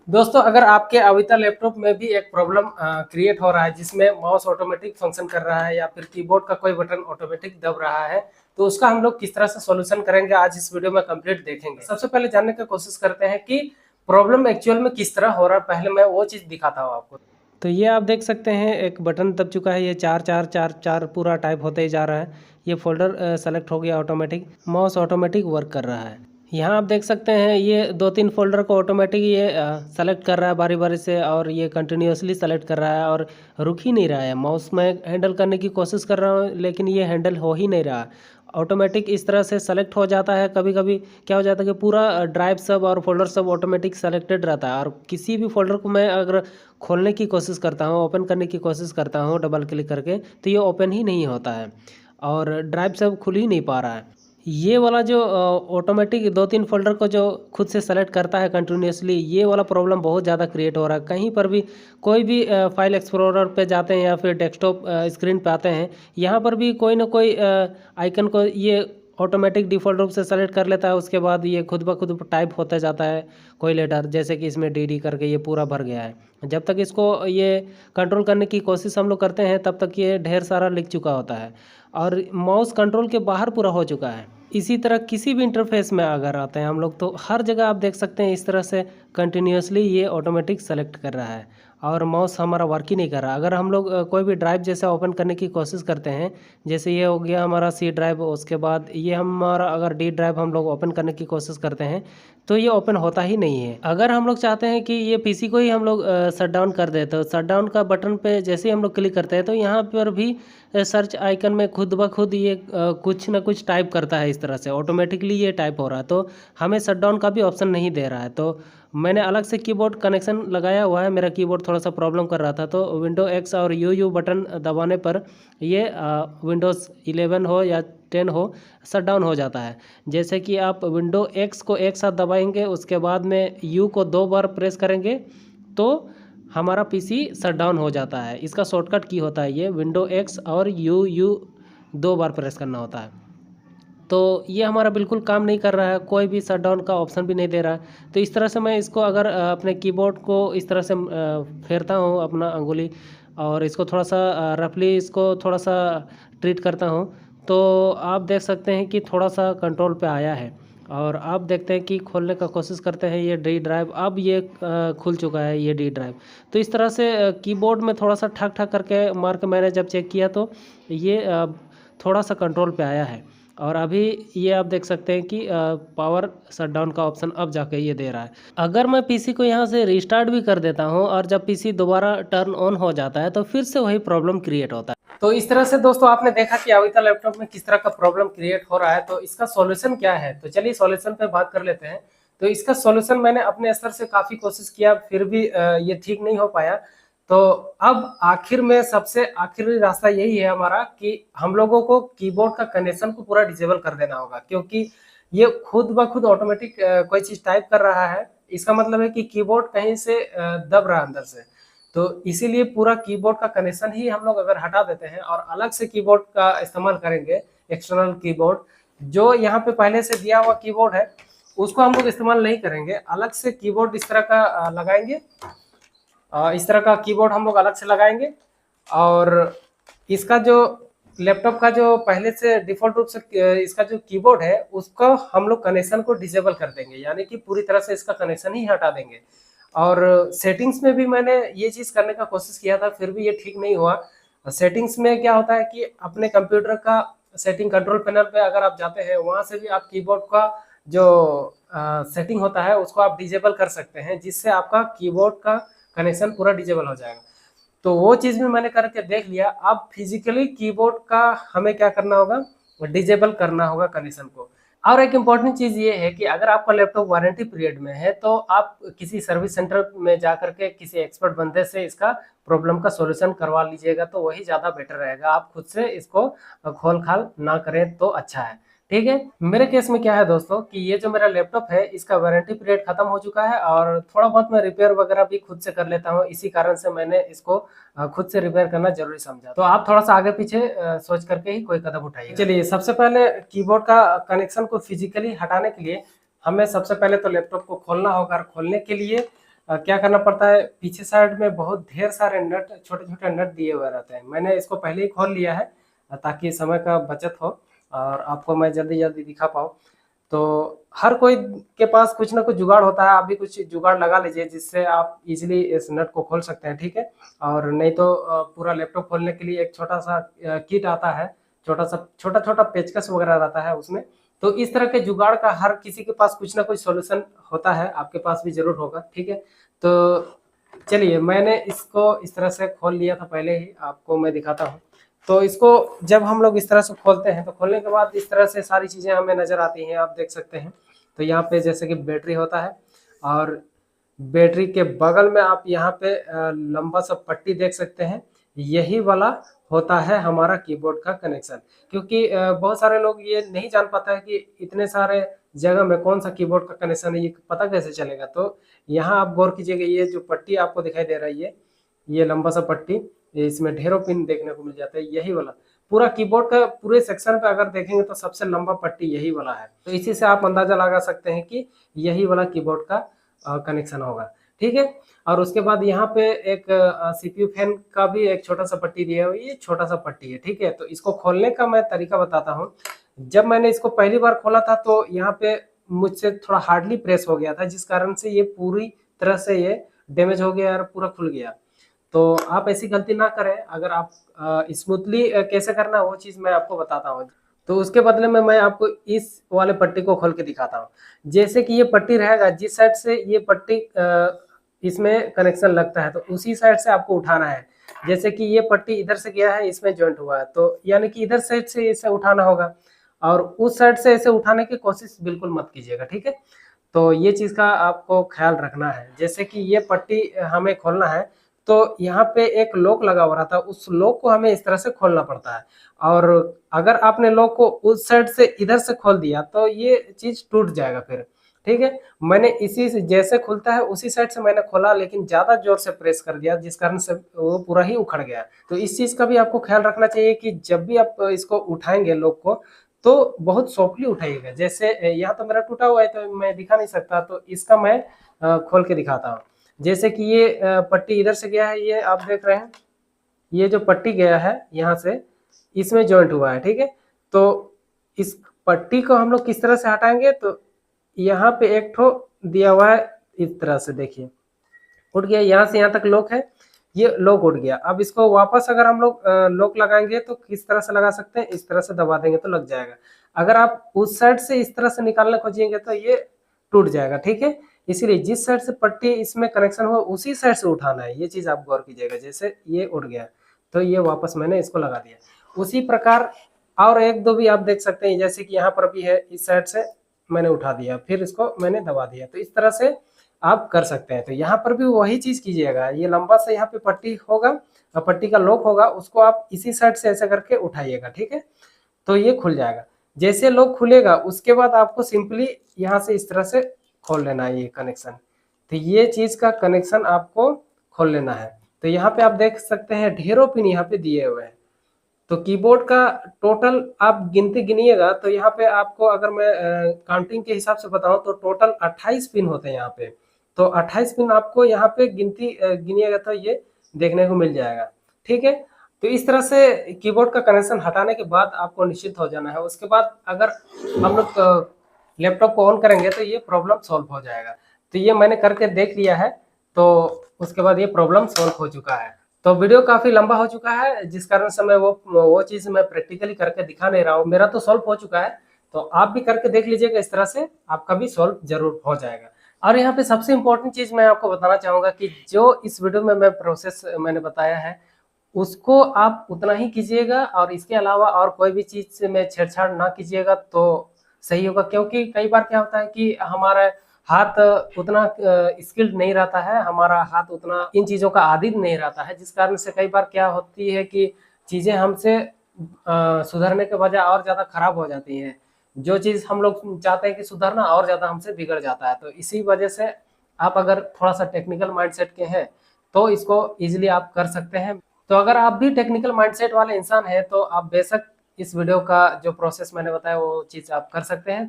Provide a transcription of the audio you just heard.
दोस्तों, अगर आपके अविता लैपटॉप में भी एक प्रॉब्लम क्रिएट हो रहा है जिसमें माउस ऑटोमेटिक फंक्शन कर रहा है या फिर कीबोर्ड का कोई बटन ऑटोमेटिक दब रहा है, तो उसका हम लोग किस तरह से सॉल्यूशन करेंगे आज इस वीडियो में कंप्लीट देखेंगे। सबसे पहले जानने की कोशिश करते हैं कि प्रॉब्लम एक्चुअल में किस तरह हो रहा है। पहले मैं वो चीज़ दिखाता हूँ आपको। तो ये आप देख सकते हैं एक बटन दब चुका है। ये चार चार चार चार पूरा टाइप होते ही जा रहा है। ये फोल्डर सेलेक्ट हो गया, ऑटोमेटिक माउस ऑटोमेटिक वर्क कर रहा है। यहाँ आप देख सकते हैं ये 2-3 फ़ोल्डर को ऑटोमेटिक ये सेलेक्ट कर रहा है बारी बारी से, और ये कंटिन्यूअसली सेलेक्ट कर रहा है और रुक ही नहीं रहा है। माउस में हैंडल करने की कोशिश कर रहा हूँ लेकिन ये हैंडल हो ही नहीं रहा। ऑटोमेटिक इस तरह से सेलेक्ट हो जाता है। कभी कभी क्या हो जाता है कि पूरा ड्राइव सब और फोल्डर सब ऑटोमेटिक सेलेक्टेड रहता है, और किसी भी फोल्डर को मैं अगर खोलने की कोशिश करता हूँ, ओपन करने की कोशिश करता हूँ डबल क्लिक करके, तो ये ओपन ही नहीं होता है और ड्राइव सब खुल ही नहीं पा रहा है। ये वाला जो ऑटोमेटिक 2-3 फ़ोल्डर को जो खुद से सेलेक्ट करता है कंटिन्यूअसली, ये वाला प्रॉब्लम बहुत ज़्यादा क्रिएट हो रहा है। कहीं पर भी कोई भी फाइल एक्सप्लोरर पे जाते हैं या फिर डेस्कटॉप स्क्रीन पे आते हैं, यहाँ पर भी कोई ना कोई आइकन को ये ऑटोमेटिक डिफ़ॉल्ट रूप से सेलेक्ट कर लेता है। उसके बाद ये खुद ब खुद टाइप होता जाता है कोई लेटर, जैसे कि इसमें डी करके ये पूरा भर गया है। जब तक इसको ये कंट्रोल करने की कोशिश हम लोग करते हैं तब तक ये ढेर सारा लिख चुका होता है और माउस कंट्रोल के बाहर पूरा हो चुका है। इसी तरह किसी भी इंटरफेस में अगर आते हैं हम लोग, तो हर जगह आप देख सकते हैं इस तरह से कंटिन्यूअसली ये ऑटोमेटिक सेलेक्ट कर रहा है और माउस हमारा वर्क ही नहीं कर रहा। अगर हम लोग कोई भी ड्राइव जैसे ओपन करने की कोशिश करते हैं, जैसे ये हो गया हमारा सी ड्राइव, उसके बाद ये हमारा अगर डी ड्राइव हम लोग ओपन करने की कोशिश करते हैं तो ये ओपन होता ही नहीं है। अगर हम लोग चाहते हैं कि ये पीसी को ही हम लोग शट डाउन कर दें, तो शट डाउन का बटन पे जैसे ही हम लोग क्लिक करते हैं तो यहाँ पर भी सर्च आइकन में खुद ब खुद ये कुछ ना कुछ टाइप करता है। इस तरह से ऑटोमेटिकली ये टाइप हो रहा है, तो हमें शट डाउन का भी ऑप्शन नहीं दे रहा है। तो मैंने अलग से कीबोर्ड कनेक्शन लगाया हुआ है। मेरा कीबोर्ड थोड़ा सा प्रॉब्लम कर रहा था, तो विंडो एक्स और यू बटन दबाने पर ये विंडोज़ 11 हो या 10 हो, शट डाउन हो जाता है। जैसे कि आप विंडो एक्स को एक साथ दबाएंगे, उसके बाद में यू को 2 बार प्रेस करेंगे तो हमारा पीसी शट डाउन हो जाता है। इसका शॉर्टकट की होता है ये विंडो एक्स और यू 2 बार प्रेस करना होता है। तो ये हमारा बिल्कुल काम नहीं कर रहा है, कोई भी शट डाउन का ऑप्शन भी नहीं दे रहा है। तो इस तरह से मैं इसको अगर अपने कीबोर्ड को इस तरह से फेरता हूँ अपना अंगुली, और इसको थोड़ा सा रफली इसको थोड़ा सा ट्रीट करता हूँ, तो आप देख सकते हैं कि थोड़ा सा कंट्रोल पे आया है। और आप देखते हैं कि खोलने का कोशिश करते हैं ये डी ड्राइव, अब ये खुल चुका है ये डी ड्राइव। तो इस तरह से कीबोर्ड में थोड़ा सा ठक ठक करके मार के मैंने जब चेक किया तो ये थोड़ा सा कंट्रोल पे आया है। और अभी ये आप देख सकते हैं कि पावर शटडाउन का ऑप्शन अब जाके ये दे रहा है। अगर मैं पीसी को यहाँ से रिस्टार्ट भी कर देता हूँ और जब पीसी दोबारा टर्न ऑन हो जाता है तो फिर से वही प्रॉब्लम क्रिएट होता है। तो इस तरह से दोस्तों आपने देखा कि अविता लैपटॉप में किस तरह का प्रॉब्लम क्रिएट हो रहा है। तो इसका सॉल्यूशन क्या है, तो चलिए सॉल्यूशन पे बात कर लेते हैं। तो इसका सॉल्यूशन मैंने अपने स्तर से काफी कोशिश किया, फिर भी ये ठीक नहीं हो पाया। तो अब आखिर में सबसे आखिरी रास्ता यही है हमारा कि हम लोगों को कीबोर्ड का कनेक्शन को पूरा डिसेबल कर देना होगा, क्योंकि ये खुद ब खुद ऑटोमेटिक कोई चीज टाइप कर रहा है। इसका मतलब है कि कीबोर्ड कहीं से दब रहा है अंदर से। तो इसीलिए पूरा कीबोर्ड का कनेक्शन ही हम लोग अगर हटा देते हैं और अलग से कीबोर्ड का इस्तेमाल करेंगे, एक्सटर्नल कीबोर्ड जो यहाँ पे पहले से दिया हुआ कीबोर्ड है उसको हम लोग इस्तेमाल नहीं करेंगे, अलग से कीबोर्ड इस तरह का लगाएंगे। इस तरह का कीबोर्ड हम लोग अलग से लगाएंगे और इसका जो लैपटॉप का जो पहले से डिफॉल्ट रूप से इसका जो कीबोर्ड है उसको हम लोग कनेक्शन को डिसेबल कर देंगे, यानी कि पूरी तरह से इसका कनेक्शन ही हटा देंगे। और सेटिंग्स में भी मैंने ये चीज करने का कोशिश किया था, फिर भी ये ठीक नहीं हुआ। सेटिंग्स में क्या होता है कि अपने कंप्यूटर का सेटिंग कंट्रोल पैनल पे अगर आप जाते हैं, वहां से भी आप कीबोर्ड का जो सेटिंग होता है उसको आप डिजेबल कर सकते हैं, जिससे आपका कीबोर्ड का कनेक्शन पूरा डिजेबल हो जाएगा। तो वो चीज भी मैंने करके देख लिया। अब फिजिकली कीबोर्ड का हमें क्या करना होगा, डिजेबल करना होगा कनेक्शन को। और एक इम्पॉर्टेंट चीज ये है कि अगर आपका लैपटॉप वारंटी पीरियड में है तो आप किसी सर्विस सेंटर में जाकर के किसी एक्सपर्ट बंदे से इसका प्रॉब्लम का सॉल्यूशन करवा लीजिएगा, तो वही ज्यादा बेटर रहेगा। आप खुद से इसको खोल खाल ना करें तो अच्छा है, ठीक है। मेरे केस में क्या है दोस्तों कि ये जो मेरा लैपटॉप है इसका वारंटी पीरियड खत्म हो चुका है और थोड़ा बहुत मैं रिपेयर वगैरह भी खुद से कर लेता हूँ। इसी कारण से मैंने इसको खुद से रिपेयर करना जरूरी समझा। तो आप थोड़ा सा आगे पीछे सोच करके ही कोई कदम उठाइए। चलिए, सबसे पहले कीबोर्ड का कनेक्शन को फिजिकली हटाने के लिए हमें सबसे पहले तो लैपटॉप को खोलना होगा। और खोलने के लिए क्या करना पड़ता है, पीछे साइड में बहुत ढेर सारे नट, छोटे छोटे नट दिए हुए रहते हैं। मैंने इसको पहले ही खोल लिया है ताकि समय का बचत हो और आपको मैं जल्दी जल्दी दिखा पाऊँ। तो हर कोई के पास कुछ ना कुछ जुगाड़ होता है, आप भी कुछ जुगाड़ लगा लीजिए जिससे आप इजीली इस नट को खोल सकते हैं, ठीक है। और नहीं तो पूरा लैपटॉप खोलने के लिए एक छोटा सा किट आता है, छोटा छोटा पेचकस वगैरह रहता है उसमें। तो इस तरह के जुगाड़ का हर किसी के पास कुछ ना कुछ सॉल्यूशन होता है, आपके पास भी जरूर होगा, ठीक है। तो चलिए, मैंने इसको इस तरह से खोल लिया था पहले ही, आपको मैं दिखाता हूँ। तो इसको जब हम लोग इस तरह से खोलते हैं तो खोलने के बाद इस तरह से सारी चीज़ें हमें नज़र आती हैं, आप देख सकते हैं। तो यहाँ पे जैसे कि बैटरी होता है और बैटरी के बगल में आप यहाँ पे लंबा सा पट्टी देख सकते हैं, यही वाला होता है हमारा कीबोर्ड का कनेक्शन। क्योंकि बहुत सारे लोग ये नहीं जान पाता है कि इतने सारे जगह में कौन सा कीबोर्ड का कनेक्शन है, ये पता कैसे चलेगा। तो यहाँ आप गौर कीजिएगा, ये जो पट्टी आपको दिखाई दे रही है, ये लंबा सा पट्टी, इसमें ढेरों पिन देखने को मिल जाता है, यही वाला पूरा कीबोर्ड का पूरे सेक्शन पे अगर देखेंगे तो सबसे लंबा पट्टी यही वाला है। तो इसी से आप अंदाजा लगा सकते हैं कि यही वाला कीबोर्ड का कनेक्शन होगा, ठीक है। और उसके बाद यहाँ पे एक सीपीयू फैन का भी एक छोटा सा पट्टी दिया हुआ है, ये छोटा सा पट्टी है, ठीक है। तो इसको खोलने का मैं तरीका बताता हूँ। जब मैंने इसको पहली बार खोला था तो यहाँ पे मुझसे थोड़ा हार्डली प्रेस हो गया था, जिस कारण से ये पूरी तरह से ये डैमेज हो गया और पूरा खुल गया। तो आप ऐसी गलती ना करें, अगर आप स्मूथली कैसे करना वो चीज़ मैं आपको बताता हूँ। तो उसके बदले में मैं आपको इस वाले पट्टी को खोल के दिखाता हूँ। जैसे कि ये पट्टी रहेगा, जिस साइड से ये पट्टी इसमें कनेक्शन लगता है तो उसी साइड से आपको उठाना है। जैसे कि ये पट्टी इधर से गया है, इसमें जॉइंट हुआ है, तो यानी कि इधर साइड से इसे उठाना होगा और उस साइड से इसे उठाने की कोशिश बिल्कुल मत कीजिएगा, ठीक है। तो ये चीज़ का आपको ख्याल रखना है। जैसे कि ये पट्टी हमें खोलना है तो यहाँ पे एक लॉक लगा हुआ रहता है, उस लॉक को हमें इस तरह से खोलना पड़ता है। और अगर आपने लॉक को उस साइड से इधर से खोल दिया तो ये चीज़ टूट जाएगा फिर, ठीक है। मैंने इसी से जैसे खुलता है उसी साइड से मैंने खोला, लेकिन ज़्यादा जोर से प्रेस कर दिया जिस कारण से वो पूरा ही उखड़ गया। तो इस चीज़ का भी आपको ख्याल रखना चाहिए कि जब भी आप इसको उठाएंगे लॉक को तो बहुत सॉफ्टली उठाइएगा। जैसे यहाँ तो मेरा टूटा हुआ है तो मैं दिखा नहीं सकता, तो इसका मैं खोल के दिखाता हूँ। जैसे कि ये पट्टी इधर से गया है, ये आप देख रहे हैं, ये जो पट्टी गया है यहाँ से इसमें जॉइंट हुआ है, ठीक है। तो इस पट्टी को हम लोग किस तरह से हटाएंगे, तो यहाँ पे एक ठो दिया हुआ है, इस तरह से देखिए उठ गया, यहाँ से यहाँ तक लॉक है, ये लॉक उठ गया। अब इसको वापस अगर हम लोग लॉक लगाएंगे तो किस तरह से लगा सकते हैं, इस तरह से दबा देंगे तो लग जाएगा। अगर आप उस साइड से इस तरह से निकालने खोजेंगे तो ये टूट जाएगा, ठीक है। इसीलिए जिस साइड से पट्टी इसमें कनेक्शन हुआ उसी साइड से उठाना है, ये चीज आप गौर कीजिएगा। जैसे ये उठ गया तो ये वापस मैंने इसको लगा दिया। उसी प्रकार और एक दो भी आप देख सकते हैं, जैसे कि यहाँ पर भी है, इस साइड से मैंने उठा दिया, फिर इसको मैंने दबा दिया, तो इस तरह से आप कर सकते हैं। तो यहाँ पर भी वही चीज कीजिएगा, ये लंबा सा यहाँ पे पट्टी होगा और पट्टी का लॉक होगा, उसको आप इसी साइड से ऐसे करके उठाइएगा, ठीक है। तो ये खुल जाएगा। जैसे लॉक खुलेगा उसके बाद आपको सिंपली यहाँ से इस तरह से खोल लेना है ये कनेक्शन। तो ये चीज का कनेक्शन आपको खोल लेना है। तो यहाँ पे आप देख सकते हैं ढेरों पिन यहाँ पे दिए हुए हैं। तो कीबोर्ड का टोटल आप गिनती गिनिएगा तो यहाँ पे आपको, अगर मैं काउंटिंग के हिसाब से बताऊं तो टोटल 28 पिन होते हैं यहाँ पे। तो 28 पिन आपको यहाँ पे गिनती गिनिएगा तो ये देखने को मिल जाएगा, ठीक है। तो इस तरह से कीबोर्ड का कनेक्शन हटाने के बाद आपको निश्चित हो जाना है। उसके बाद अगर हम लोग लैपटॉप को ऑन करेंगे तो ये प्रॉब्लम सॉल्व हो जाएगा। तो ये मैंने करके देख लिया है, तो उसके बाद ये प्रॉब्लम सॉल्व हो चुका है। तो वीडियो काफी लंबा हो चुका है, जिस कारण से मैं वो चीज मैं प्रैक्टिकली करके दिखा नहीं रहा हूँ। मेरा तो सॉल्व हो चुका है, तो आप भी करके देख लीजिएगा, इस तरह से आपका भी सॉल्व जरूर हो जाएगा। और यहाँ पे सबसे इम्पोर्टेंट चीज मैं आपको बताना चाहूंगा कि जो इस वीडियो में मैं प्रोसेस मैंने बताया है उसको आप उतना ही कीजिएगा, और इसके अलावा और कोई भी चीज से में छेड़छाड़ ना कीजिएगा तो सही होगा। क्योंकि कई बार क्या होता है कि हमारा हाथ उतना स्किल्ड नहीं रहता है, हमारा हाथ उतना इन चीज़ों का आदी नहीं रहता है, जिस कारण से कई बार क्या होती है कि चीज़ें हमसे सुधरने के बजाय और ज़्यादा खराब हो जाती हैं। जो चीज़ हम लोग चाहते हैं कि सुधरना, और ज़्यादा हमसे बिगड़ जाता है। तो इसी वजह से आप अगर थोड़ा सा टेक्निकल माइंडसेट के हैं तो इसको ईजिली आप कर सकते हैं। तो अगर आप भी टेक्निकल माइंडसेट वाले इंसान हैं तो आप बेशक इस वीडियो का जो प्रोसेस मैंने बताया वो चीज़ आप कर सकते हैं।